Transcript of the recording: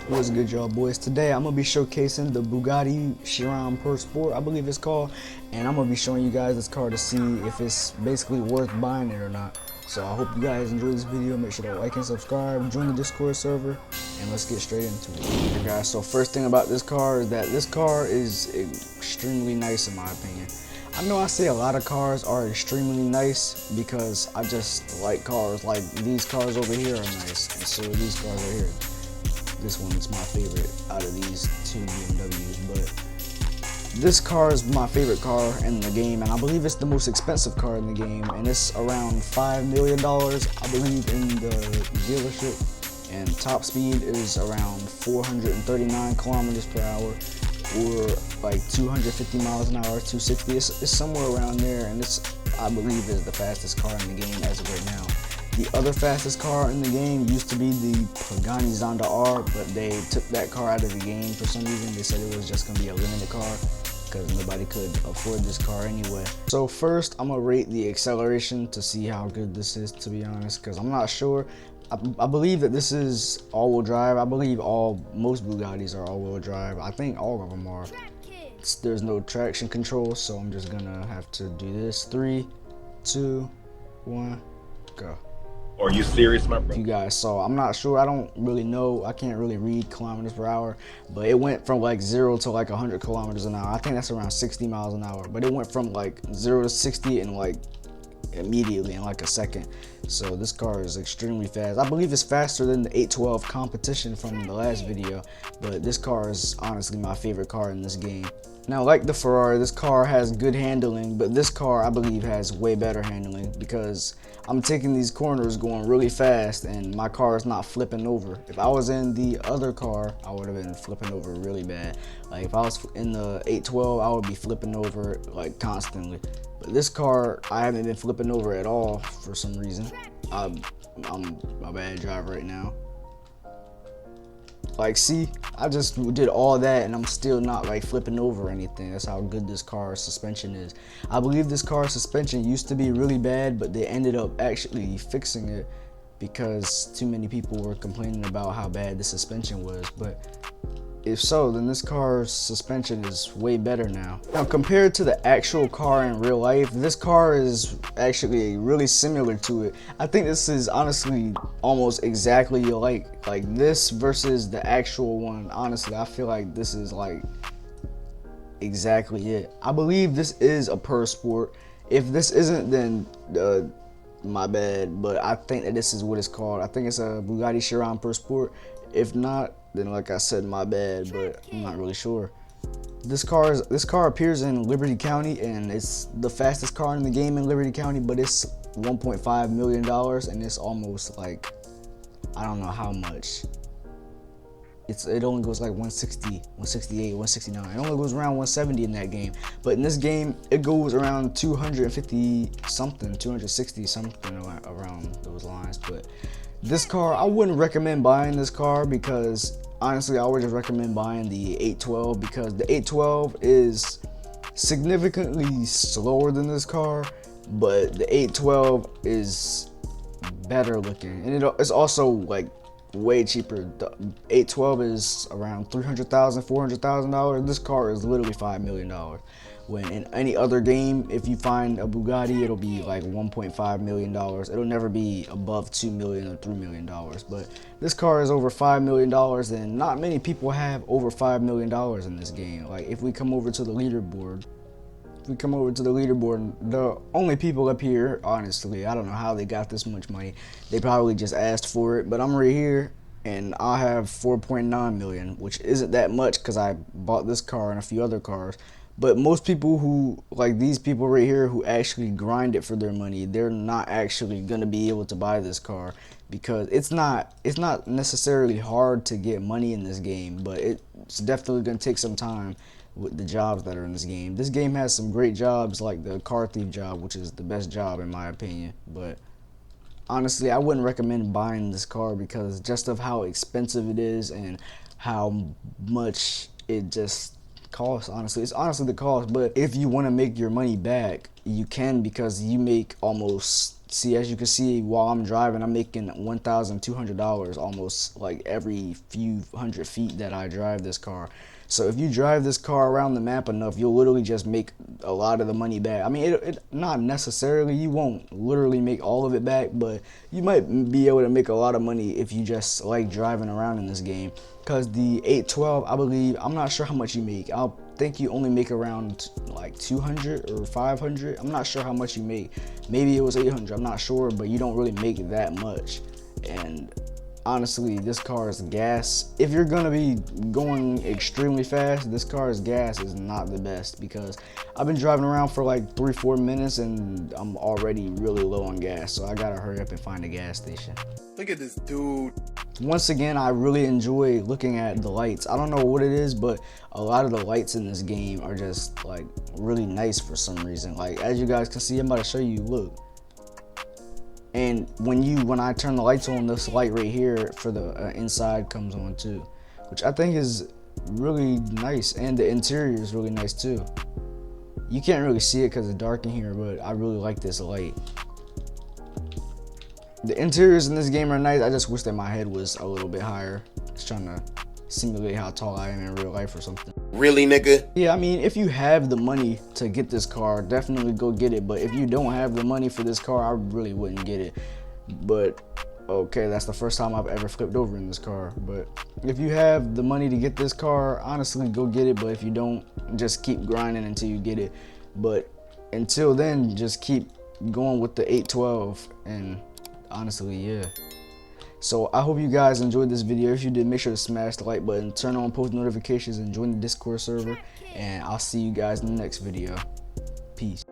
What's good, y'all boys? Today I'm gonna be showcasing the Bugatti Chiron Pro Sport, I believe it's called, and I'm gonna be showing you guys this car to see if it's basically worth buying it or not. So I hope you guys enjoy this video. Make sure to like and subscribe, join the Discord server, and let's get straight into it. Okay, guys, so first thing about this car is that this car is extremely nice in my opinion. I know I say a lot of cars are extremely nice because I just like cars. Like these cars over here are nice, and so are these cars right here. This one is my favorite out of these two BMWs, but this car is my favorite car in the game, and I believe it's the most expensive car in the game, and it's around $5 million, I believe, in the dealership, and top speed is around 439 kilometers per hour, or like 250 miles an hour, 260, it's somewhere around there, and this, I believe, is the fastest car in the game as of right now. The other fastest car in the game used to be the Pagani Zonda R, but they took that car out of the game for some reason. They said it was just going to be a limited car because nobody could afford this car anyway. So first, I'm going to rate the acceleration to see how good this is, to be honest, because I'm not sure. I believe that this is all-wheel drive. I believe most Bugattis are all-wheel drive. I think all of them are. There's no traction control, so I'm just going to have to do this. 3, 2, 1, go. Are you serious, my brother? You guys saw, I'm not sure, I don't really know, I can't really read kilometers per hour, but it went from like 0 to like 100 kilometers an hour. I think that's around 60 miles an hour, but it went from like 0 to 60 in like immediately in like a second. So this car is extremely fast. I believe it's faster than the 812 competition from the last video, but this car is honestly my favorite car in this game. Now, like the Ferrari, this car has good handling, but this car I believe has way better handling because I'm taking these corners going really fast and my car is not flipping over. If I was in the other car, I would have been flipping over really bad. Like if I was in the 812, I would be flipping over like constantly. But this car, I haven't been flipping over at all for some reason. I'm a bad driver right now. Like, see, I just did all that and I'm still not like flipping over or anything. That's how good this car's suspension is. I believe this car's suspension used to be really bad, but they ended up actually fixing it because too many people were complaining about how bad the suspension was. But if so, then this car's suspension is way better now. Now, compared to the actual car in real life, this car is actually really similar to it. I think this is honestly almost exactly like this versus the actual one. Honestly, I feel like this is like exactly it. I believe this is a Pro Sport. If this isn't, then my bad, but I think that this is what it's called. I think it's a Bugatti Chiron Pro Sport. If not, then like I said, my bad, but I'm not really sure. This car appears in Liberty County, and it's the fastest car in the game in Liberty County, but it's $1.5 million, and it's almost like, I don't know how much. It only goes like 160, 168, 169. It only goes around 170 in that game. But in this game, it goes around 250 something, 260 something around those lines. But this car, I wouldn't recommend buying this car because honestly, I would just recommend buying the 812 because the 812 is significantly slower than this car, but the 812 is better looking, and it's also like way cheaper. The 812 is around $300,000, $400,000. This car is literally $5 million. When in any other game, if you find a Bugatti, it'll be like $1.5 million. It'll never be above $2 million or $3 million. But this car is over $5 million, and not many people have over $5 million in this game. Like if we come over to the leaderboard, the only people up here, honestly, I don't know how they got this much money. They probably just asked for it, but I'm right here and I have 4.9 million, which isn't that much because I bought this car and a few other cars. But most people who, like these people right here who actually grind it for their money, they're not actually gonna be able to buy this car because it's not necessarily hard to get money in this game, but it's definitely gonna take some time with the jobs that are in this game. This game has some great jobs like the car thief job, which is the best job in my opinion, but honestly, I wouldn't recommend buying this car because just of how expensive it is and how much it just costs. Honestly, it's honestly the cost, but if you want to make your money back, you can, because you make almost, see, as you can see while I'm driving, I'm making $1,200 almost like every few hundred feet that I drive this car. So if you drive this car around the map enough, you'll literally just make a lot of the money back. I mean, it not necessarily, you won't literally make all of it back, but you might be able to make a lot of money if you just like driving around in this game. Because the 812, I believe, I'm not sure how much you make. I think you only make around like 200 or 500. I'm not sure how much you make. Maybe it was 800, I'm not sure, but you don't really make that much. And honestly, this car's gas, if you're gonna be going extremely fast, this car's gas is not the best, because I've been driving around for like 3-4 minutes and I'm already really low on gas, so I gotta hurry up and find a gas station. Look at this dude. Once again, I really enjoy looking at the lights. I don't know what it is, but a lot of the lights in this game are just like really nice for some reason. Like, as you guys can see, I'm about to show you, look. And when I turn the lights on, this light right here for the inside comes on too, which I think is really nice, and the interior is really nice too. You can't really see it because it's dark in here, but I really like this light. The interiors in this game are nice. I just wish that my head was a little bit higher. Just trying to simulate how tall I am in real life or something. Really, nigga? Yeah, I mean, if you have the money to get this car, definitely go get it. But if you don't have the money for this car, I really wouldn't get it. But okay, that's the first time I've ever flipped over in this car. But if you have the money to get this car, honestly, go get it. But if you don't, just keep grinding until you get it. But until then, just keep going with the 812, and honestly, yeah. So I hope you guys enjoyed this video. If you did, make sure to smash the like button, turn on post notifications, and join the Discord server. And I'll see you guys in the next video. Peace.